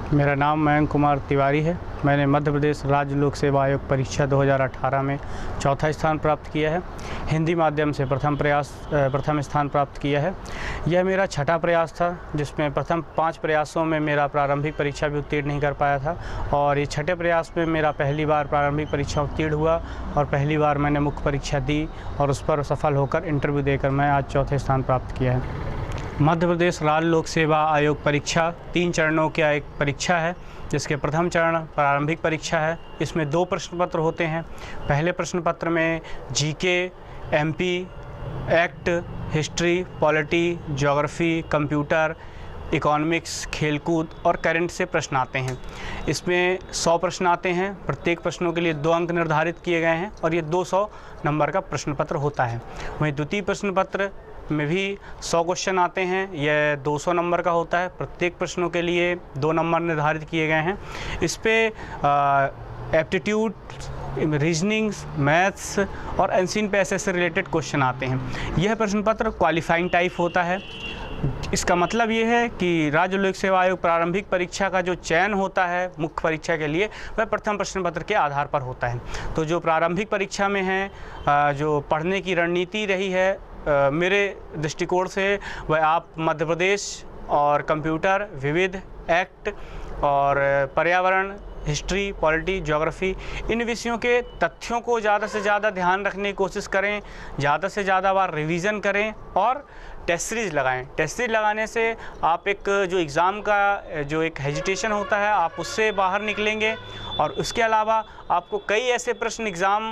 मेरा नाम मयंक कुमार तिवारी है। मैंने मध्य प्रदेश राज्य लोक सेवा आयोग परीक्षा 2018 में चौथा स्थान प्राप्त किया है। हिंदी माध्यम से प्रथम स्थान प्राप्त किया है। यह मेरा छठा प्रयास था, जिसमें प्रथम 5 प्रयासों में मेरा प्रारंभिक परीक्षा भी उत्तीर्ण नहीं कर पाया था, और ये छठे प्रयास में मेरा पहली बार प्रारंभिक परीक्षा उत्तीर्ण हुआ और पहली बार मैंने मुख्य परीक्षा दी और उस पर सफल होकर इंटरव्यू देकर मैं आज चौथे स्थान प्राप्त किया है। मध्य प्रदेश राज्य लोक सेवा आयोग परीक्षा 3 चरणों की एक परीक्षा है, जिसके प्रथम चरण प्रारंभिक परीक्षा है। इसमें 2 प्रश्न पत्र होते हैं। पहले प्रश्न पत्र में GK, MP, act, history, polity, geography, computer, economics, खेलकूद और करंट से प्रश्न आते हैं। इसमें 100 प्रश्न आते हैं। प्रत्येक प्रश्नों के लिए 2 अंक निर्धारित किए गए हैं और ये 200 नंबर का प्रश्न पत्र होता है। वहीं द्वितीय प्रश्न पत्र में भी 100 क्वेश्चन आते हैं। यह 200 नंबर का होता है। प्रत्येक प्रश्नों के लिए 2 नंबर निर्धारित किए गए हैं। इस पे एप्टीट्यूड, रीजनिंग्स, मैथ्स और एंशिएंट पैसेज से रिलेटेड क्वेश्चन आते हैं। यह प्रश्न पत्र क्वालिफाइंग टाइप होता है। इसका मतलब ये है कि राज्य लोक सेवा आयोग प्रारंभिक परीक्षा का जो चयन होता है मुख्य परीक्षा के लिए, वह प्रथम प्रश्न पत्र के आधार पर होता है। तो जो प्रारंभिक परीक्षा में है, जो पढ़ने की रणनीति रही है मेरे दृष्टिकोण से, वह आप मध्य प्रदेश और कंप्यूटर, विविध, एक्ट और पर्यावरण, हिस्ट्री, पॉलिटी, ज्योग्राफी, इन विषयों के तथ्यों को ज़्यादा से ज़्यादा ध्यान रखने की कोशिश करें, ज़्यादा से ज़्यादा बार रिवीजन करें और टेस्ट सीरीज़ लगाएं। टेस्ट सीरीज़ लगाने से आप एक जो एग्ज़ाम का जो एक हेजिटेशन होता है, आप उससे बाहर निकलेंगे। और उसके अलावा आपको कई ऐसे प्रश्न एग्ज़ाम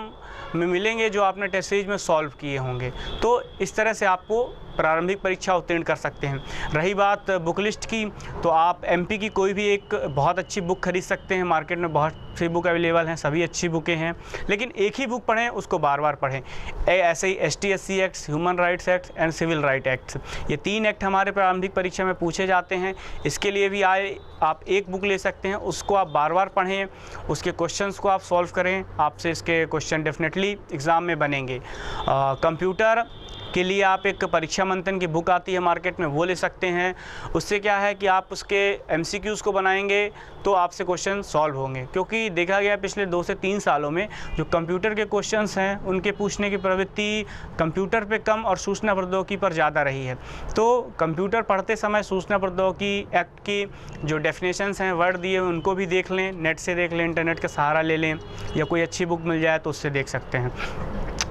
में मिलेंगे जो आपने टेस्ट सीरीज में सॉल्व किए होंगे। तो इस तरह से आपको प्रारंभिक परीक्षा उत्तीर्ण कर सकते हैं। रही बात बुक लिस्ट की, तो आप एमपी की कोई भी एक बहुत अच्छी बुक खरीद सकते हैं। मार्केट में बहुत सी बुक अवेलेबल हैं, सभी अच्छी बुकें हैं, लेकिन एक ही बुक पढ़ें, उसको बार बार पढ़ें। ऐसे ही ST/SC act, human rights act and civil right act, ये 3 एक्ट हमारे प्रारंभिक परीक्षा में पूछे जाते हैं। इसके लिए भी आप एक बुक ले सकते हैं, उसको आप बार बार पढ़ें, उसके क्वेश्चंस को आप सॉल्व करें। आपसे इसके क्वेश्चन डेफिनेटली एग्ज़ाम में बनेंगे। कंप्यूटर के लिए आप एक परीक्षा मंथन की बुक आती है मार्केट में, वो ले सकते हैं। उससे क्या है कि आप उसके MCQs को बनाएंगे तो आपसे क्वेश्चन सॉल्व होंगे, क्योंकि देखा गया पिछले 2 से 3 सालों में जो कंप्यूटर के क्वेश्चंस हैं उनके पूछने की प्रवृत्ति कंप्यूटर पे कम और सूचना प्रौद्योगिकी पर ज़्यादा रही है। तो कंप्यूटर पढ़ते समय सूचना प्रौद्योगिकी एक्ट की जो डेफिनेशंस हैं, वर्ड दिए, उनको भी देख लें, नेट से देख लें, इंटरनेट का सहारा ले लें, या कोई अच्छी बुक मिल जाए तो उससे देख सकते हैं।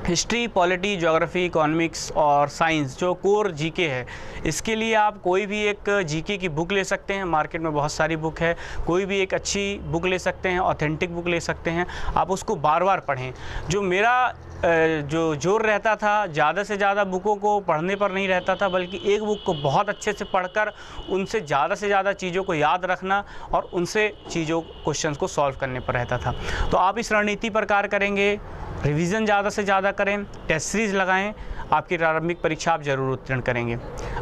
हिस्ट्री, पॉलिटी, ज्योग्राफी, इकोनॉमिक्स और साइंस जो कोर जीके है, इसके लिए आप कोई भी एक जीके की बुक ले सकते हैं। मार्केट में बहुत सारी बुक है, कोई भी एक अच्छी बुक ले सकते हैं, ऑथेंटिक बुक ले सकते हैं। आप उसको बार बार पढ़ें। जो मेरा जो जोर रहता था, ज़्यादा से ज़्यादा बुकों को पढ़ने पर नहीं रहता था, बल्कि एक बुक को बहुत अच्छे से पढ़कर उनसे ज़्यादा से ज़्यादा चीज़ों को याद रखना और उनसे क्वेश्चंस को सॉल्व करने पर रहता था। तो आप इस रणनीति पर कार्य करेंगे, रिवीजन ज़्यादा से ज़्यादा करें, टेस्ट सीरीज़ लगाएं, आपकी प्रारंभिक परीक्षा आप ज़रूर उत्तीर्ण करेंगे।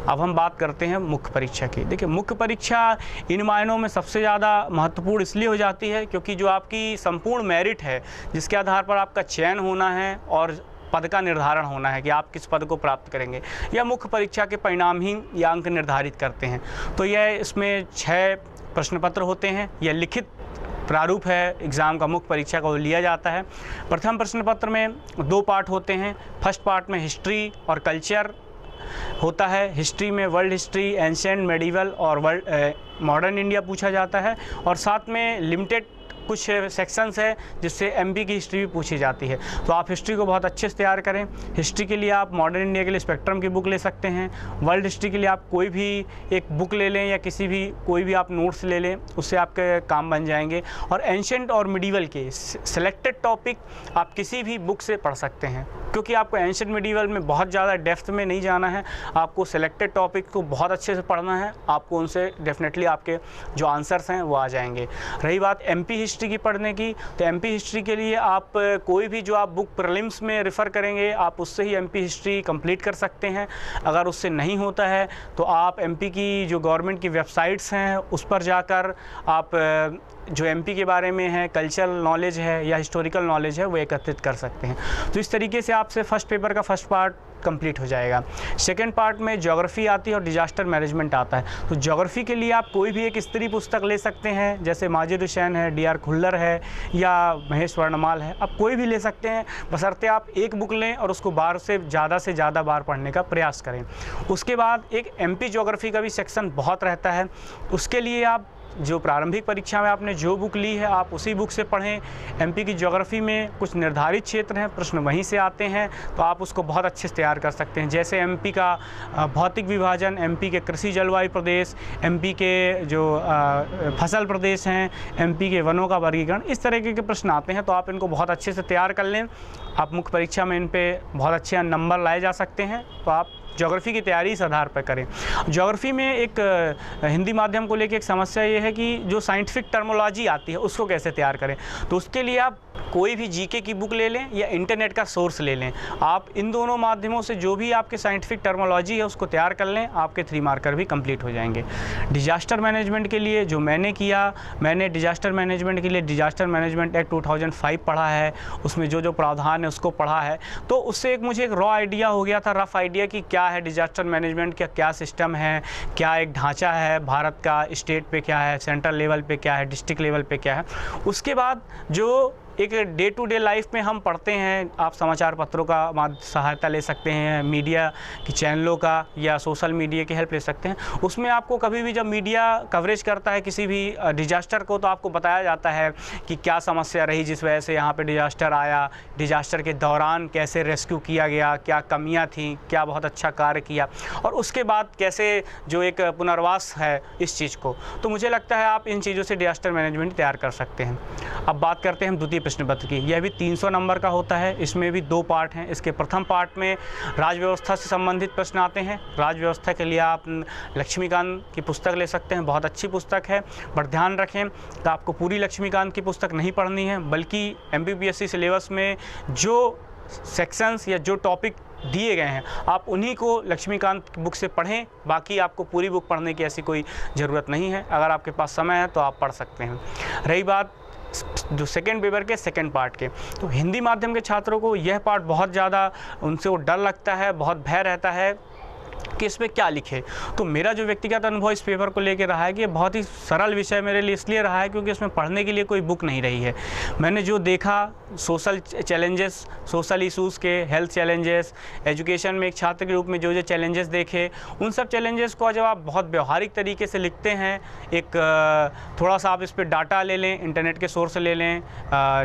अब हम बात करते हैं मुख्य परीक्षा की। देखिए, मुख्य परीक्षा इन मायनों में सबसे ज़्यादा महत्वपूर्ण इसलिए हो जाती है क्योंकि जो आपकी संपूर्ण मेरिट है, जिसके आधार पर आपका चयन होना है और पद का निर्धारण होना है कि आप किस पद को प्राप्त करेंगे, यह मुख्य परीक्षा के परिणाम ही यह अंक निर्धारित करते हैं। तो यह इसमें 6 प्रश्न पत्र होते हैं। यह लिखित प्रारूप है एग्ज़ाम का, मुख्य परीक्षा का, वो लिया जाता है। प्रथम प्रश्न पत्र में 2 पार्ट होते हैं। फर्स्ट पार्ट में हिस्ट्री और कल्चर होता है। हिस्ट्री में वर्ल्ड हिस्ट्री, एंशिएंट, मेडिवल और मॉडर्न इंडिया पूछा जाता है, और साथ में लिमिटेड कुछ सेक्शंस है जिससे MP की हिस्ट्री भी पूछी जाती है। तो आप हिस्ट्री को बहुत अच्छे से तैयार करें। हिस्ट्री के लिए आप मॉडर्न इंडिया के लिए स्पेक्ट्रम की बुक ले सकते हैं। वर्ल्ड हिस्ट्री के लिए आप कोई भी एक बुक ले लें या कोई भी आप नोट्स ले लें, उससे आपके काम बन जाएंगे। और एंशिएंट और मिडिवल के सेलेक्टेड टॉपिक आप किसी भी बुक से पढ़ सकते हैं, क्योंकि आपको एंशिएंट मिडिवल में बहुत ज़्यादा डेप्थ में नहीं जाना है। आपको सेलेक्टेड टॉपिक को बहुत अच्छे से पढ़ना है, आपको उनसे डेफिनेटली आपके जो आंसर्स हैं वो आ जाएंगे। रही बात MP हिस्ट्री की पढ़ने की, तो MP हिस्ट्री के लिए आप कोई भी जो आप बुक प्रीलिम्स में रेफ़र करेंगे, आप उससे ही MP हिस्ट्री कंप्लीट कर सकते हैं। अगर उससे नहीं होता है तो आप MP की जो गवर्नमेंट की वेबसाइट्स हैं उस पर जाकर आप जो MP के बारे में है, कल्चरल नॉलेज है या हिस्टोरिकल नॉलेज है, वो एकत्रित कर सकते हैं। तो इस तरीके से आपसे फर्स्ट पेपर का फर्स्ट पार्ट कंप्लीट हो जाएगा। सेकेंड पार्ट में ज्योग्राफी आती है और डिजास्टर मैनेजमेंट आता है। तो ज्योग्राफी के लिए आप कोई भी एक स्त्री पुस्तक ले सकते हैं, जैसे माजिद हुसैन है, DR खुल्लर है या महेश वर्णमाल है, आप कोई भी ले सकते हैं, बशर्ते आप एक बुक लें और उसको से ज़्यादा बार पढ़ने का प्रयास करें। उसके बाद एक MP ज्योग्राफी का भी सेक्शन बहुत रहता है। उसके लिए आप जो प्रारंभिक परीक्षा में आपने जो बुक ली है आप उसी बुक से पढ़ें। MP की ज्योग्राफी में कुछ निर्धारित क्षेत्र हैं, प्रश्न वहीं से आते हैं, तो आप उसको बहुत अच्छे से तैयार कर सकते हैं। जैसे MP का भौतिक विभाजन, MP के कृषि जलवायु प्रदेश, MP के जो फसल प्रदेश हैं, MP के वनों का वर्गीकरण, इस तरीके के प्रश्न आते हैं, तो आप इनको बहुत अच्छे से तैयार कर लें। आप मुख्य परीक्षा में इन पे बहुत अच्छे नंबर लाए जा सकते हैं। तो आप ज्योग्राफी की तैयारी इस आधार पर करें। ज्योग्राफी में एक हिंदी माध्यम को लेकर एक समस्या ये है कि जो साइंटिफिक टर्मोलॉजी आती है उसको कैसे तैयार करें। तो उसके लिए आप कोई भी GK की बुक ले लें या इंटरनेट का सोर्स ले लें। आप इन दोनों माध्यमों से जो भी आपके साइंटिफिक टर्मोलॉजी है उसको तैयार कर लें, आपके 3 मार्कर भी कंप्लीट हो जाएंगे। डिजास्टर मैनेजमेंट के लिए जो मैंने किया, मैंने डिजास्टर मैनेजमेंट के लिए डिजास्टर मैनेजमेंट एक्ट 2005 पढ़ा है, उसमें जो प्रावधान है उसको पढ़ा है। तो उससे एक मुझे एक रॉ आइडिया हो गया था, रफ आइडिया कि क्या है डिजास्टर मैनेजमेंट, क्या सिस्टम है, क्या एक ढांचा है भारत का, स्टेट पे क्या है, सेंट्रल लेवल पे क्या है, डिस्ट्रिक्ट लेवल पे क्या है। उसके बाद जो एक डे टू डे लाइफ में हम पढ़ते हैं, आप समाचार पत्रों का सहायता ले सकते हैं, मीडिया की चैनलों का या सोशल मीडिया की हेल्प ले सकते हैं। उसमें आपको कभी भी जब मीडिया कवरेज करता है किसी भी डिजास्टर को, तो आपको बताया जाता है कि क्या समस्या रही जिस वजह से यहाँ पे डिजास्टर आया, डिजास्टर के दौरान कैसे रेस्क्यू किया गया, क्या कमियाँ थी, क्या बहुत अच्छा कार्य किया, और उसके बाद कैसे जो एक पुनर्वास है इस चीज़ को। तो मुझे लगता है आप इन चीज़ों से डिजास्टर मैनेजमेंट तैयार कर सकते हैं। अब बात करते हैं हम द्वितीय प्रश्न पत्र की। यह भी 300 नंबर का होता है। इसमें भी 2 पार्ट हैं। इसके प्रथम पार्ट में राज्य व्यवस्था से संबंधित प्रश्न आते हैं। राज्य व्यवस्था के लिए आप लक्ष्मीकांत की पुस्तक ले सकते हैं, बहुत अच्छी पुस्तक है। बट ध्यान रखें कि आपको पूरी लक्ष्मीकांत की पुस्तक नहीं पढ़नी है, बल्कि MPPSC सिलेबस में जो सेक्शंस या जो टॉपिक दिए गए हैं आप उन्हीं को लक्ष्मीकांत की बुक से पढ़ें। बाकी आपको पूरी बुक पढ़ने की ऐसी कोई ज़रूरत नहीं है। अगर आपके पास समय है तो आप पढ़ सकते हैं। रही बात जो सेकेंड पेपर के सेकेंड पार्ट के, तो हिंदी माध्यम के छात्रों को यह पार्ट बहुत ज़्यादा उनसे वो डर लगता है, बहुत भय रहता है कि इसमें क्या लिखे। तो मेरा जो व्यक्तिगत अनुभव इस पेपर को लेकर रहा है कि ये बहुत ही सरल विषय मेरे लिए इसलिए रहा है क्योंकि इसमें पढ़ने के लिए कोई बुक नहीं रही है। मैंने जो देखा सोशल चैलेंजेस, सोशल इशूज़ के, हेल्थ चैलेंजेस, एजुकेशन में एक छात्र के रूप में जो चैलेंजेस देखे, उन सब चैलेंजेस को जब आप बहुत व्यवहारिक तरीके से लिखते हैं, एक थोड़ा सा आप इस पर डाटा ले लें, इंटरनेट के सोर्स ले लें,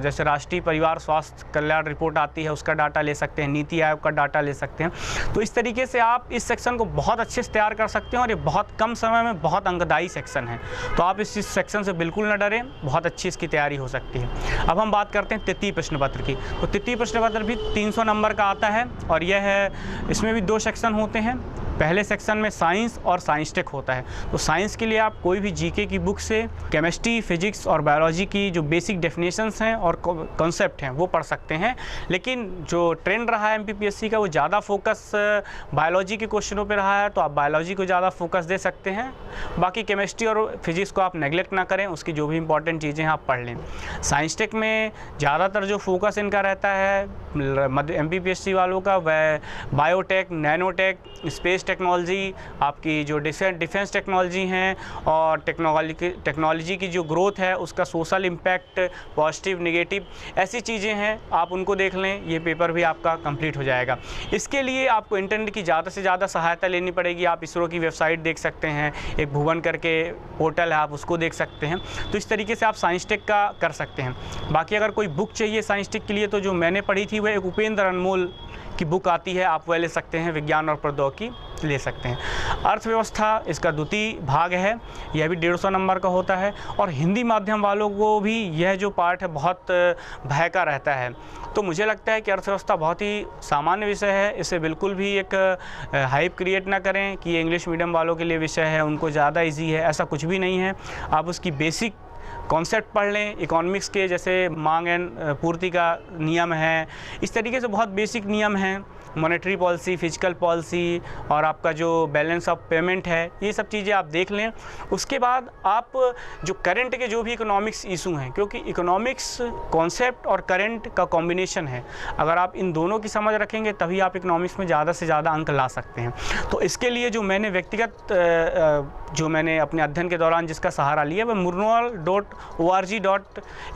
जैसे राष्ट्रीय परिवार स्वास्थ्य कल्याण रिपोर्ट आती है उसका डाटा ले सकते हैं, नीति आयोग का डाटा ले सकते हैं। तो इस तरीके से आप इस सेक्शन को बहुत अच्छे से तैयार कर सकते हैं और ये बहुत कम समय में बहुत अंकदायी सेक्शन है। तो आप इस सेक्शन से बिल्कुल न डरें, बहुत अच्छी इसकी तैयारी हो सकती है। अब हम बात करते हैं तृतीय प्रश्न पत्र की। तो तृतीय प्रश्न पत्र भी 300 नंबर का आता है और यह है, इसमें भी 2 सेक्शन होते हैं। पहले सेक्शन में साइंस और साइंस टेक होता है। तो साइंस के लिए आप कोई भी GK की बुक से केमिस्ट्री, फिजिक्स और बायोलॉजी की जो बेसिक डेफिनेशंस हैं और कॉन्सेप्ट हैं वो पढ़ सकते हैं। लेकिन जो ट्रेंड रहा है MPPSC का वो ज़्यादा फोकस बायोलॉजी के क्वेश्चनों पे रहा है, तो आप बायोलॉजी को ज़्यादा फोकस दे सकते हैं। बाकी केमिस्ट्री और फिजिक्स को आप नेगलेक्ट ना करें, उसकी जो भी इंपॉर्टेंट चीज़ें हैं आप पढ़ लें। साइंस टेक में ज़्यादातर जो फोकस इनका रहता है MPPSC वालों का, वह बायोटेक, नैनोटेक, स्पेस टेक्नोलॉजी, आपकी जो डिफेंस टेक्नोलॉजी हैं और टेक्नोलॉजी की जो ग्रोथ है उसका सोशल इम्पैक्ट, पॉजिटिव, नेगेटिव, ऐसी चीज़ें हैं, आप उनको देख लें। ये पेपर भी आपका कंप्लीट हो जाएगा। इसके लिए आपको इंटरनेट की ज़्यादा से ज़्यादा सहायता लेनी पड़ेगी। आप इसरो की वेबसाइट देख सकते हैं, एक भुवन करके पोर्टल है, आप उसको देख सकते हैं। तो इस तरीके से आप साइंस टेक का कर सकते हैं। बाकी अगर कोई बुक चाहिए साइंस टेक के लिए, तो जो मैंने पढ़ी थी वह एक उपेंद्र अनमोल की बुक आती है, आप वह ले सकते हैं, विज्ञान और प्रौद्योगिकी ले सकते हैं। अर्थव्यवस्था इसका द्वितीय भाग है, यह भी 150 नंबर का होता है और हिंदी माध्यम वालों को भी यह जो पार्ट है बहुत भय का रहता है। तो मुझे लगता है कि अर्थव्यवस्था बहुत ही सामान्य विषय है, इसे बिल्कुल भी एक हाइप क्रिएट ना करें कि ये इंग्लिश मीडियम वालों के लिए विषय है, उनको ज़्यादा ईजी है, ऐसा कुछ भी नहीं है। आप उसकी बेसिक कॉन्सेप्ट पढ़ लें। इकोनॉमिक्स के जैसे मांग एंड पूर्ति का नियम है, इस तरीके से बहुत बेसिक नियम हैं, मॉनेटरी पॉलिसी, फिजिकल पॉलिसी और आपका जो बैलेंस ऑफ पेमेंट है, ये सब चीज़ें आप देख लें। उसके बाद आप जो करंट के जो भी इकोनॉमिक्स इशू हैं, क्योंकि इकोनॉमिक्स कॉन्सेप्ट और करंट का कॉम्बिनेशन है, अगर आप इन दोनों की समझ रखेंगे तभी आप इकोनॉमिक्स में ज़्यादा से ज़्यादा अंक ला सकते हैं। तो इसके लिए जो मैंने व्यक्तिगत जो मैंने अपने अध्ययन के दौरान जिसका सहारा लिया वह murnal.org.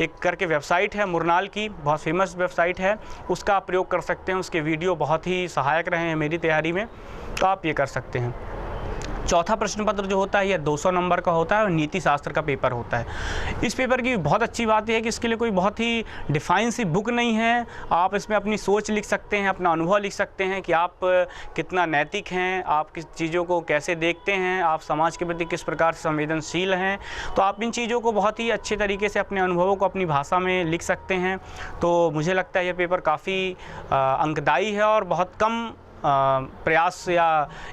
एक करके वेबसाइट है, मुरनाल की बहुत फेमस वेबसाइट है, उसका आप प्रयोग कर सकते हैं। उसके वीडियो बहुत ही सहायक रहे हैं मेरी तैयारी में, तो आप ये कर सकते हैं। चौथा प्रश्न पत्र जो होता है यह 200 नंबर का होता है और नीति शास्त्र का पेपर होता है। इस पेपर की बहुत अच्छी बात यह है कि इसके लिए कोई बहुत ही डिफाइन सी बुक नहीं है। आप इसमें अपनी सोच लिख सकते हैं, अपना अनुभव लिख सकते हैं कि आप कितना नैतिक हैं, आप किस चीज़ों को कैसे देखते हैं, आप समाज के प्रति किस प्रकार से संवेदनशील हैं। तो आप इन चीज़ों को बहुत ही अच्छे तरीके से अपने अनुभवों को अपनी भाषा में लिख सकते हैं। तो मुझे लगता है यह पेपर काफ़ी अंकदायी है और बहुत कम प्रयास या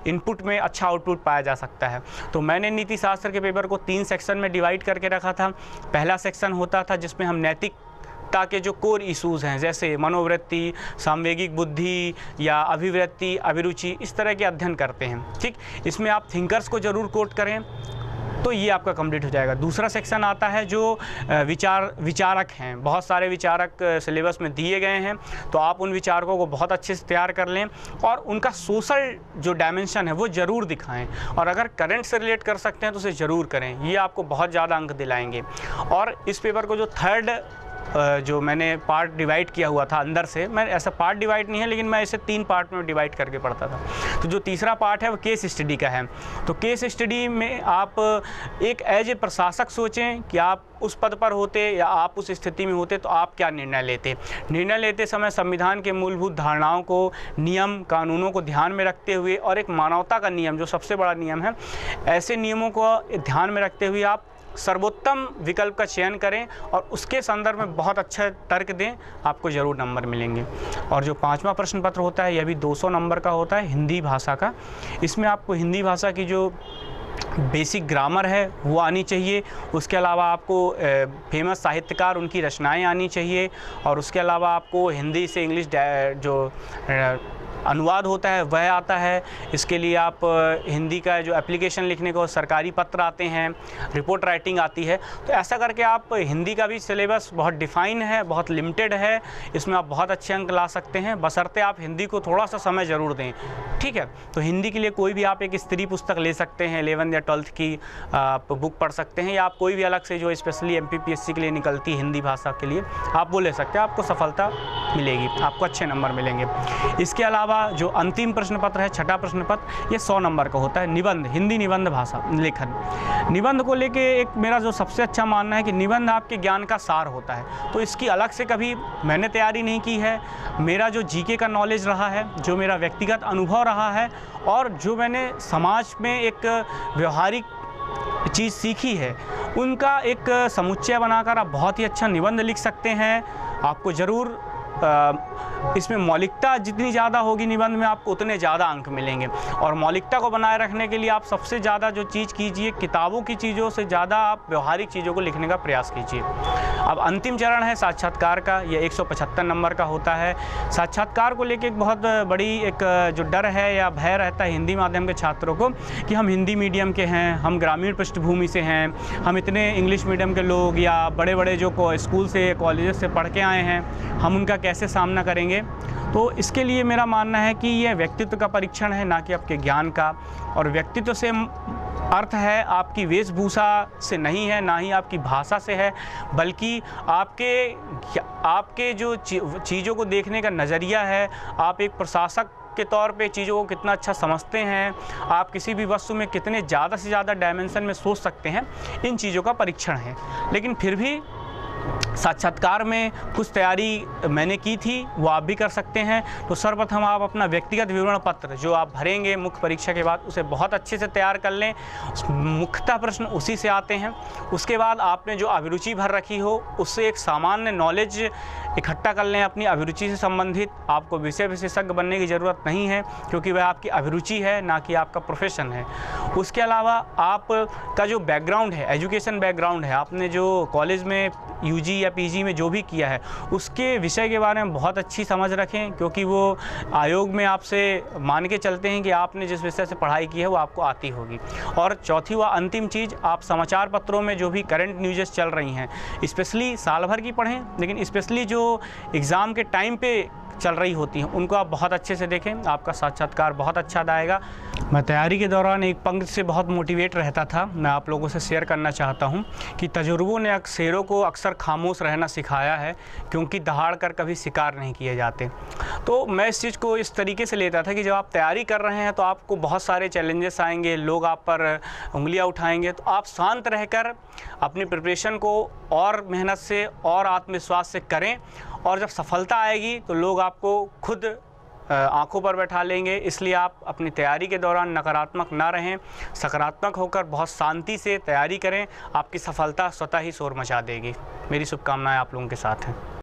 इनपुट में अच्छा आउटपुट पाया जा सकता है। तो मैंने नीति शास्त्र के पेपर को 3 सेक्शन में डिवाइड करके रखा था। पहला सेक्शन होता था जिसमें हम नैतिकता के जो कोर इश्यूज़ हैं, जैसे मनोवृत्ति, सामवेगिक बुद्धि या अभिवृत्ति, अभिरुचि, इस तरह के अध्ययन करते हैं। ठीक, इसमें आप थिंकर्स को ज़रूर कोट करें तो ये आपका कंप्लीट हो जाएगा। दूसरा सेक्शन आता है जो विचारक हैं, बहुत सारे विचारक सिलेबस में दिए गए हैं, तो आप उन विचारकों को बहुत अच्छे से तैयार कर लें और उनका सोशल जो डायमेंशन है वो ज़रूर दिखाएं, और अगर करंट से रिलेट कर सकते हैं तो उसे ज़रूर करें। ये आपको बहुत ज़्यादा अंक दिलाएंगे। और इस पेपर को जो थर्ड जो मैंने पार्ट डिवाइड किया हुआ था अंदर से, मैं ऐसा पार्ट डिवाइड नहीं है लेकिन मैं इसे 3 पार्ट में डिवाइड करके पढ़ता था। तो जो तीसरा पार्ट है वो केस स्टडी का है। तो केस स्टडी में आप एक एज ए प्रशासक सोचें कि आप उस पद पर होते या आप उस स्थिति में होते तो आप क्या निर्णय लेते। निर्णय लेते समय संविधान के मूलभूत धारणाओं को, नियम कानूनों को ध्यान में रखते हुए और एक मानवता का नियम जो सबसे बड़ा नियम है, ऐसे नियमों को ध्यान में रखते हुए आप सर्वोत्तम विकल्प का चयन करें और उसके संदर्भ में बहुत अच्छा तर्क दें, आपको ज़रूर नंबर मिलेंगे। और जो 5वां प्रश्न पत्र होता है यह भी 200 नंबर का होता है, हिंदी भाषा का। इसमें आपको हिंदी भाषा की जो बेसिक ग्रामर है वो आनी चाहिए, उसके अलावा आपको फेमस साहित्यकार उनकी रचनाएं आनी चाहिए, और उसके अलावा आपको हिंदी से इंग्लिश जो अनुवाद होता है वह आता है। इसके लिए आप हिंदी का जो एप्लीकेशन लिखने को सरकारी पत्र आते हैं, रिपोर्ट राइटिंग आती है। तो ऐसा करके आप हिंदी का भी सिलेबस बहुत डिफ़ाइन है, बहुत लिमिटेड है, इसमें आप बहुत अच्छे अंक ला सकते हैं, बशर्ते आप हिंदी को थोड़ा सा समय ज़रूर दें। ठीक है, तो हिंदी के लिए कोई भी आप एक स्त्री पुस्तक ले सकते हैं, 11 या 12th की आप बुक पढ़ सकते हैं, या आप कोई भी अलग से जो स्पेशली MPPSC के लिए निकलती हिंदी भाषा के लिए आप वो ले सकते हैं। आपको सफलता मिलेगी, आपको अच्छे नंबर मिलेंगे। इसके अलावा जो अंतिम प्रश्न पत्र है, छठा प्रश्न पत्र, ये 100 नंबर का होता है, निबंध, हिंदी निबंध भाषा लेखन। निबंध को लेके एक मेरा जो सबसे अच्छा मानना है कि निबंध आपके ज्ञान का सार होता है। तो इसकी अलग से कभी मैंने तैयारी नहीं की है। मेरा जो GK का नॉलेज रहा है, जो मेरा व्यक्तिगत अनुभव रहा है, और जो मैंने समाज में एक व्यवहारिक चीज़ सीखी है, उनका एक समुच्चय बनाकर आप बहुत ही अच्छा निबंध लिख सकते हैं। आपको ज़रूर इसमें मौलिकता जितनी ज़्यादा होगी निबंध में, आपको उतने ज़्यादा अंक मिलेंगे। और मौलिकता को बनाए रखने के लिए आप सबसे ज़्यादा जो चीज़ कीजिए, किताबों की चीज़ों से ज़्यादा आप व्यवहारिक चीज़ों को लिखने का प्रयास कीजिए। अब अंतिम चरण है साक्षात्कार का, यह 175 नंबर का होता है। साक्षात्कार को लेकर एक बहुत बड़ी एक जो डर है या भय रहता है हिंदी माध्यम के छात्रों को कि हम हिंदी मीडियम के हैं, हम ग्रामीण पृष्ठभूमि से हैं, हम इतने इंग्लिश मीडियम के लोग या बड़े बड़े जो स्कूल से कॉलेज से पढ़ के आए हैं, हम उनका कैसे सामना करेंगे। तो इसके लिए मेरा मानना है कि यह व्यक्तित्व का परीक्षण है, ना कि आपके ज्ञान का। और व्यक्तित्व से अर्थ है आपकी वेशभूषा से नहीं है, ना ही आपकी भाषा से है, बल्कि आपके जो चीज़ों को देखने का नज़रिया है, आप एक प्रशासक के तौर पे चीज़ों को कितना अच्छा समझते हैं, आप किसी भी वस्तु में कितने ज़्यादा से ज़्यादा डायमेंशन में सोच सकते हैं, इन चीज़ों का परीक्षण है। लेकिन फिर भी साक्षात्कार में कुछ तैयारी मैंने की थी, वो आप भी कर सकते हैं। तो सर्वप्रथम आप अपना व्यक्तिगत विवरण पत्र जो आप भरेंगे मुख्य परीक्षा के बाद, उसे बहुत अच्छे से तैयार कर लें। मुख्यतः प्रश्न उसी से आते हैं। उसके बाद आपने जो अभिरुचि भर रखी हो, उससे एक सामान्य नॉलेज इकट्ठा कर लें अपनी अभिरुचि से संबंधित। आपको विषय विशेषज्ञ बनने की ज़रूरत नहीं है, क्योंकि वह आपकी अभिरुचि है, ना कि आपका प्रोफेशन है। उसके अलावा आपका जो बैकग्राउंड है, एजुकेशन बैकग्राउंड है, आपने जो कॉलेज में यूजी या पीजी में जो भी किया है उसके विषय के बारे में बहुत अच्छी समझ रखें, क्योंकि वो आयोग में आपसे मान के चलते हैं कि आपने जिस विषय से पढ़ाई की है वो आपको आती होगी। और चौथी व अंतिम चीज़, आप समाचार पत्रों में जो भी करंट न्यूज़ चल रही हैं स्पेशली साल भर की पढ़ें, लेकिन स्पेशली जो एग्ज़ाम के टाइम पे चल रही होती हैं उनको आप बहुत अच्छे से देखें, आपका साक्षात्कार बहुत अच्छा आएगा। मैं तैयारी के दौरान एक पंक्ति से बहुत मोटिवेट रहता था, मैं आप लोगों से शेयर करना चाहता हूं कि तजुर्बों ने शेरों को अक्सर खामोश रहना सिखाया है, क्योंकि दहाड़ कर कभी शिकार नहीं किए जाते। तो मैं इस चीज़ को इस तरीके से लेता था कि जब आप तैयारी कर रहे हैं तो आपको बहुत सारे चैलेंजेस आएंगे, लोग आप पर उंगलियां उठाएंगे, तो आप शांत रहकर अपनी प्रिपरेशन को और मेहनत से और आत्मविश्वास से करें, और जब सफलता आएगी तो लोग आपको खुद आंखों पर बैठा लेंगे। इसलिए आप अपनी तैयारी के दौरान नकारात्मक ना रहें, सकारात्मक होकर बहुत शांति से तैयारी करें, आपकी सफलता स्वतः ही शोर मचा देगी। मेरी शुभकामनाएं आप लोगों के साथ हैं।